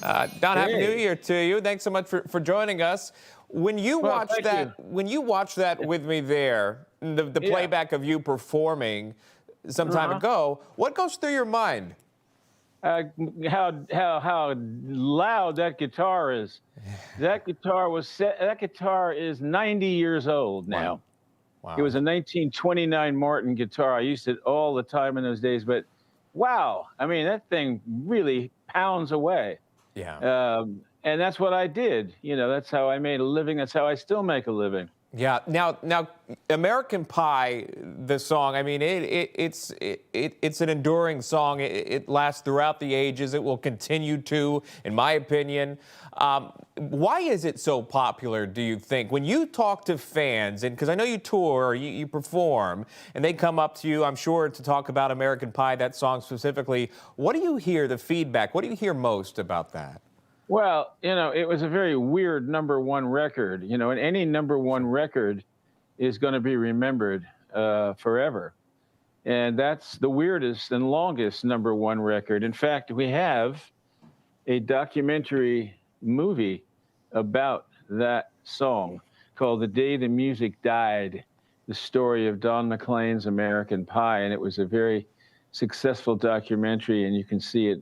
Don, Happy New Hey. Year to you. Thanks so much for joining us. When you Well, watch thank that, you. when you watch that with me there, the Yeah. playback of you performing some time Uh-huh. ago, what goes through your mind? How loud that guitar is. That guitar is 90 years old Wow. now. It Wow. was a 1929 Martin guitar. I used it all the time in those days, but wow, I mean, that thing really pounds away. Yeah. And that's what I did. That's how I made a living. That's how I still make a living. Yeah. Now, American Pie, the song. I mean, it's an enduring song. It lasts throughout the ages. It will continue to, in my opinion. Why is it so popular? Do you think when you talk to fans, and because I know you tour, you perform, and they come up to you, I'm sure, to talk about American Pie, that song specifically. What do you hear? The feedback. What do you hear most about that? Well, it was a very weird number one record, and any number one record is going to be remembered forever. And that's the weirdest and longest number one record. In fact, we have a documentary movie about that song called The Day the Music Died, the story of Don McLean's American Pie. And it was a very successful documentary, and you can see it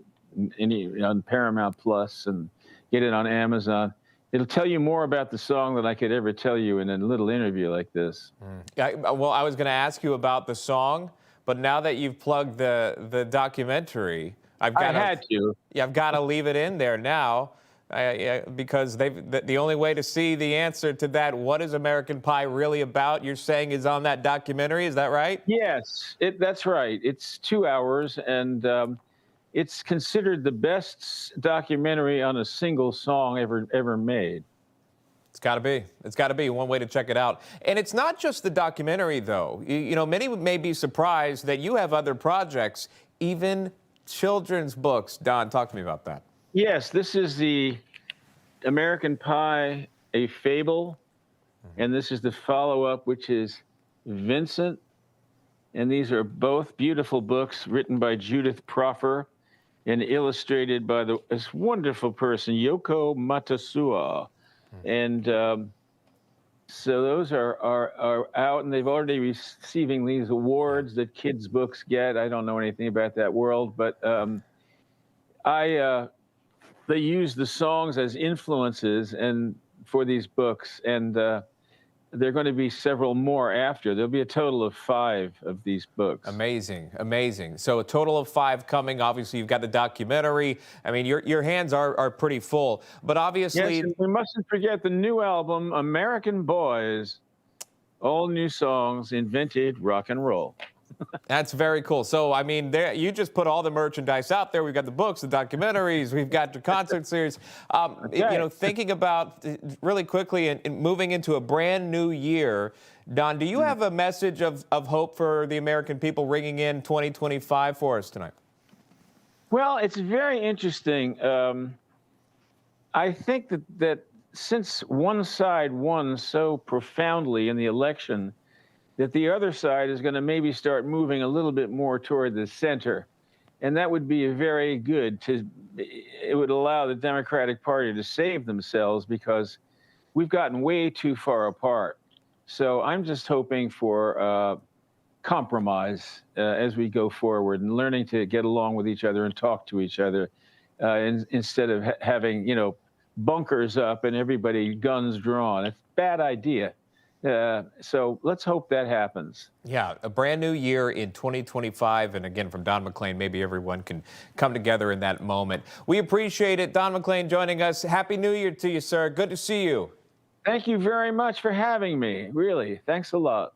on Paramount Plus and get it on Amazon. It'll tell you more about the song than I could ever tell you in a little interview like this. Well, I was going to ask you about the song, but now that you've plugged the documentary, I've I got had to. yeah, I've got to leave it in there now, because the only way to see the answer to that, what is American Pie really about, you're saying is on that documentary. Is that right? Yes, that's right. It's 2 hours, and it's considered the best documentary on a single song ever made. It's got to be. It's got to be one way to check it out. And it's not just the documentary, though. Many may be surprised that you have other projects, even children's books. Don, talk to me about that. Yes, this is the American Pie, A Fable, and this is the follow-up, which is Vincent. And these are both beautiful books written by Judith Proffer and illustrated by this wonderful person, Yoko Matasua. And so those are out, and they've already receiving these awards that kids' books get. I don't know anything about that world, but they use the songs as influences and for these books, and there are going to be several more after. There'll be a total of 5 of these books. Amazing, amazing. So a total of 5 coming. Obviously, you've got the documentary. I mean, your hands are pretty full. But obviously, Yes, and we mustn't forget the new album, American Boys. All new songs in vintage rock and roll. that's very cool. So, I mean, you just put all the merchandise out there. We've got the books, the documentaries, we've got the concert series. Thinking about really quickly and moving into a brand new year, Don, do you have a message of hope for the American people ringing in 2025 for us tonight? Well, it's very interesting. I think that since one side won so profoundly in the election, that the other side is going to maybe start moving a little bit more toward the center. And that would be very good. It would allow the Democratic Party to save themselves, because we've gotten way too far apart. So I'm just hoping for compromise as we go forward, and learning to get along with each other and talk to each other instead of having, bunkers up and everybody guns drawn. It's a bad idea. So let's hope that happens. Yeah, a brand new year in 2025. And again, from Don McLean, maybe everyone can come together in that moment. We appreciate it. Don McLean joining us. Happy New Year to you, sir. Good to see you. Thank you very much for having me. Really. Thanks a lot.